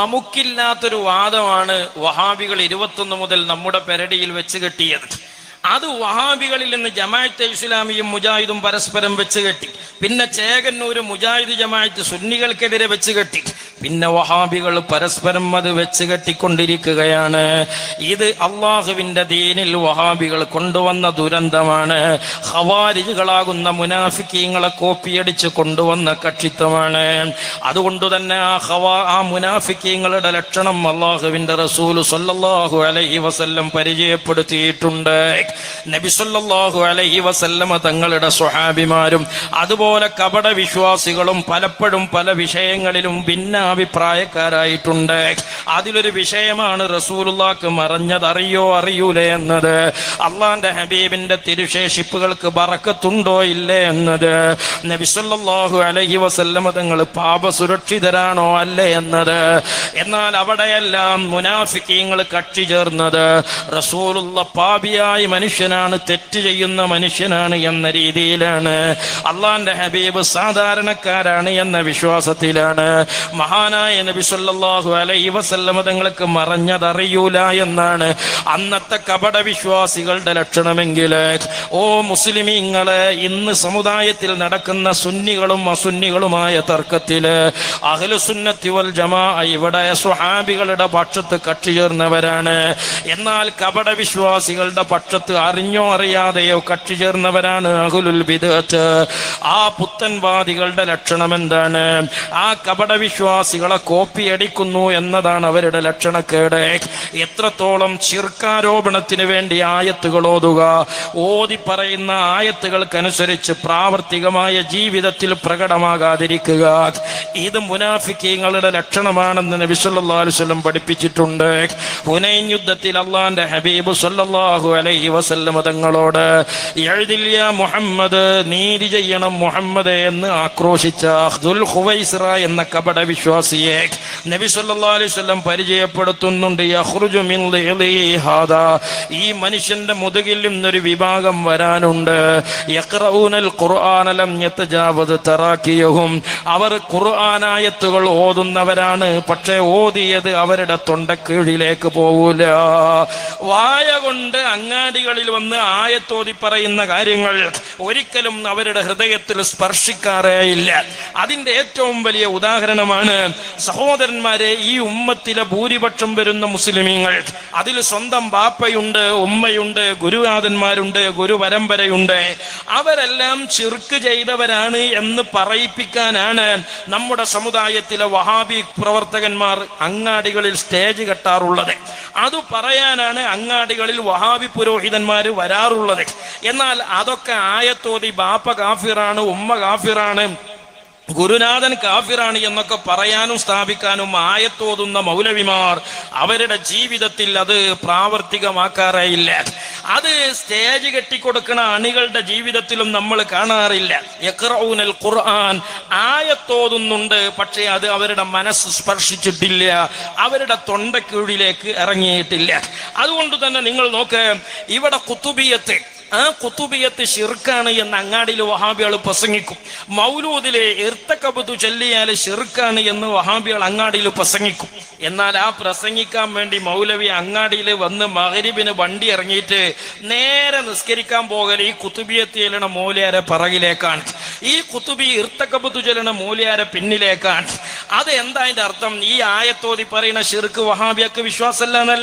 നമുക്കില്ലാത്തൊരു വാദമാണ് വഹാബികൾ 21 മുതൽ നമ്മുടെ പെരടിയിൽ വെച്ച് കെട്ടിയത്. അത് വഹാബികളിൽ നിന്ന് ജമാഅത്തെ ഇസ്ലാമിയും മുജാഹിദും പരസ്പരം വെച്ച് കെട്ടി. പിന്നെ ചേകന്നൂര് മുജാഹിദ് ജമാഅത്ത് സുന്നികൾക്കെതിരെ വെച്ച് കെട്ടി. പിന്നെ വഹാബികൾ പരസ്പരം അത് വെച്ച് കെട്ടിക്കൊണ്ടിരിക്കുകയാണ്. ഇത് അള്ളാഹുവിന്റെ ദീനിൽ വഹാബികൾ കൊണ്ടുവന്ന ദുരന്തമാണ്. ഖവാരിജുകളാകുന്ന മുനാഫിക്കീങ്ങളെ കോപ്പിയടിച്ച് കൊണ്ടുവന്ന കക്ഷിത്വമാണ്. അതുകൊണ്ട് തന്നെ ആ മുനാഫിക്കീങ്ങളുടെ ലക്ഷണം അള്ളാഹുവിന്റെ റസൂൽ സ്വല്ലല്ലാഹു അലൈഹി വസല്ലം പരിചയപ്പെടുത്തിയിട്ടുണ്ട്. നബി സല്ലല്ലാഹു അലൈഹി വസല്ലം തങ്ങളുടെ സ്വഹാബിമാരും അതുപോലെ കപട വിശ്വാസികളും പലപ്പോഴും പല വിഷയങ്ങളിലും ഭിന്നാഭിപ്രായക്കാരായിട്ടുണ്ട്. അതിലൊരു വിഷയമാണ് റസൂലുള്ളാഹിക്ക് മറഞ്ഞതറിയോ അറിയൂലേ എന്നത്, അള്ളാന്റെ ഹബീബിന്റെ തിരുശേഷിപ്പുകൾക്ക് ബറക്കത്തുണ്ടോ ഇല്ലേ എന്നത്, നബി സല്ലല്ലാഹു അലൈഹി വസല്ലം തങ്ങൾ പാപസുരക്ഷിതരാണോ അല്ലേ എന്നത്. എന്നാൽ അവിടെയെല്ലാം മുനാഫിക്കീങ്ങൾ കക്ഷി ചേർന്നത് റസൂലുള്ള പാപിയായി മനുഷ്യനാണ്, തെറ്റ് ചെയ്യുന്ന മനുഷ്യനാണ് എന്ന രീതിയിലാണ്. അള്ളാന്റെ ഹബീബ് സാധാരണക്കാരാണ് എന്ന വിശ്വാസത്തിലാണ്. മഹാനായ നബി സല്ലല്ലാഹു അലൈഹി വസല്ലം തങ്ങൾക്ക് മറഞ്ഞതറിയൂല എന്നാണ് അന്നത്തെ കപട വിശ്വാസികളുടെ ലക്ഷണമെങ്കിൽ, ഓ മുസ്ലിമീങ്ങളെ, ഇന്ന് സമുദായത്തിൽ നടക്കുന്ന സുന്നികളും അസുന്നികളുമായ തർക്കത്തില് അഹ്ലുസുന്നത്തി വൽ ജമാഅ ഇവിടെ സ്വഹാബികളുടെ പക്ഷത്ത് കക്ഷി ചേർന്നവരാണ്. എന്നാൽ കപട വിശ്വാസികളുടെ പക്ഷത്ത് അറിഞ്ഞോ അറിയാതെയോ കക്ഷി ചേർന്നവരാണ് അഹ്ലുൽ ബിദ്അത്ത്. ആ പുത്തൻവാദികളുടെ ലക്ഷണം എന്താണ്? ആ കപട വിശ്വാസികളെ കോപ്പിയടിക്കുന്നു എന്നതാണ് അവരുടെ ലക്ഷണക്കേട്. എത്രത്തോളം ശിർക്കാരോപണത്തിന് വേണ്ടി ആയത്തുകൾ ഓതുക, ഓതി പറയുന്ന ആയത്തുകൾക്കനുസരിച്ച് പ്രാവർത്തികമായ ജീവിതത്തിൽ പ്രകടമാകാതിരിക്കുക, ഇത് മുനാഫിക്കീങ്ങളുടെ ലക്ഷണമാണെന്ന് നബി സല്ലല്ലാഹു അലൈഹി വസല്ലം പഠിപ്പിച്ചിട്ടുണ്ട്. ഹുനൈൻ യുദ്ധത്തിൽ അല്ലാഹുവിന്റെ ഹബീബ് സല്ലല്ലാഹു അലൈഹി വസല്ലം തങ്ങളോട് എഴുതില്ല മുഹമ്മദ്, നീതി ചെയ്യണം മുഹമ്മദ് എന്ന് ആക്രോശിച്ച ദുൽ ഖുവൈസിറ എന്ന കപട വിശ്വാസിയെ നബി സല്ലല്ലാഹു അലൈഹി വസല്ലം പരിചയപ്പെടുത്തുന്നുണ്ട്. യഖ്റുജു മിൻ ളിഹി ഹാദാ, ഈ മനുഷ്യന്റെ മുതുകിൽ നിന്നൊരു വിഭാഗം വരാനുണ്ട്. യഖ്റഊനൽ ഖുർആന ലം യതജാവദ് തറാകിയഹും, അവർ ഖുർആനായത്തുകൾ ഓതുന്നവരാണ്, പക്ഷേ ഓതിയത് അവരുടെ തൊണ്ടക്കീഴിലേക്ക് പോകൂല. വായ കൊണ്ട് അങ്ങാടികളിൽ വന്ന് ആയത്തോതി പറയുന്ന കാര്യങ്ങൾ ഒരിക്കലും അവരുടെ ഹൃദയത്തിൽ സ്പർശിക്കാറേ ഇല്ല. അതിന്റെ ഏറ്റവും വലിയ ഉദാഹരണമാണ് സഹോദരന്മാരെ, ഈ ഉമ്മത്തിലെ ഭൂരിപക്ഷം വരുന്ന മുസ്ലിമീങ്ങൾ, അതിൽ സ്വന്തം ബാപ്പയുണ്ട്, ഉമ്മയുണ്ട്, ഗുരുനാഥന്മാരുണ്ട്, ഗുരുപരമ്പരയുണ്ട്. അവരെല്ലാം ശിർക്ക് ചെയ്തവരാണ് എന്ന് പറയിപ്പിക്കാനാണ് നമ്മുടെ സമുദായത്തിലെ വഹാബി പ്രവർത്തകന്മാർ അങ്ങാടികളിൽ സ്റ്റേജ് കെട്ടാറുള്ളത്. അത് പറയാനാണ് അങ്ങാടികളിൽ വഹാബി പുരോഹിതന്മാർ വരാറുള്ളത്. എന്നാൽ അതൊക്കെ ആയത്തോതി ബാപ്പ കാഫിറാണ്, ഉമ്മ കാഫിറാണ്, ഗുരുനാഥൻ കാഫിറാണ് എന്നൊക്കെ പറയാനും സ്ഥാപിക്കാനും ആയത്തോതുന്ന മൗലവിമാർ അവരുടെ ജീവിതത്തിൽ അത് പ്രാവർത്തികമാക്കാറേയില്ല. അത് സ്റ്റേജ് കെട്ടിക്കൊടുക്കുന്ന അണികളുടെ ജീവിതത്തിലും നമ്മൾ കാണാറില്ല. യഖ്റഊനൽ ഖുർആൻ, ആയത്തോതുന്നുണ്ട്, പക്ഷേ അത് അവരുടെ മനസ്സ് സ്പർശിച്ചിട്ടില്ല, അവരുടെ തൊണ്ടക്കീഴിലേക്ക് ഇറങ്ങിയിട്ടില്ല. അതുകൊണ്ട് തന്നെ നിങ്ങൾ നോക്ക്, ഇവിടെ ഖുതുബിയത്ത്, ആ ഖുതുബിയത്ത് ശിർക്കാണ് എന്ന് അങ്ങാടിയിൽ വഹാബികൾ പ്രസംഗിക്കും. മൗലൂദിലെ ഇർത്തഖബതു ചൊല്ലിയാൽ ശിർക്കാണ് എന്ന് വഹാബികൾ അങ്ങാടിയിൽ പ്രസംഗിക്കും. എന്നാൽ ആ പ്രസംഗിക്കാൻ വേണ്ടി മൗലവി അങ്ങാടിയിൽ വന്ന് മഗ്രിബിന് വണ്ടി ഇറങ്ങിയിട്ട് നേരെ നിസ്കരിക്കാൻ പോകൽ ഈ ഖുതുബിയത്ത് ചൊല്ലണ മൂല്യാരെ പിറകിലേക്കാണ്, ഈ ഖുതുബി ഇർത്തഖബതു ചൊല്ലണ മൂല്യാരെ പിന്നിലേക്കാണ്. അത് എന്താ അതിന്റെ അർത്ഥം? ഈ ആയത്തോതി പറയുന്ന ശിർക്ക് വഹാബിയക്ക് വിശ്വാസമല്ല.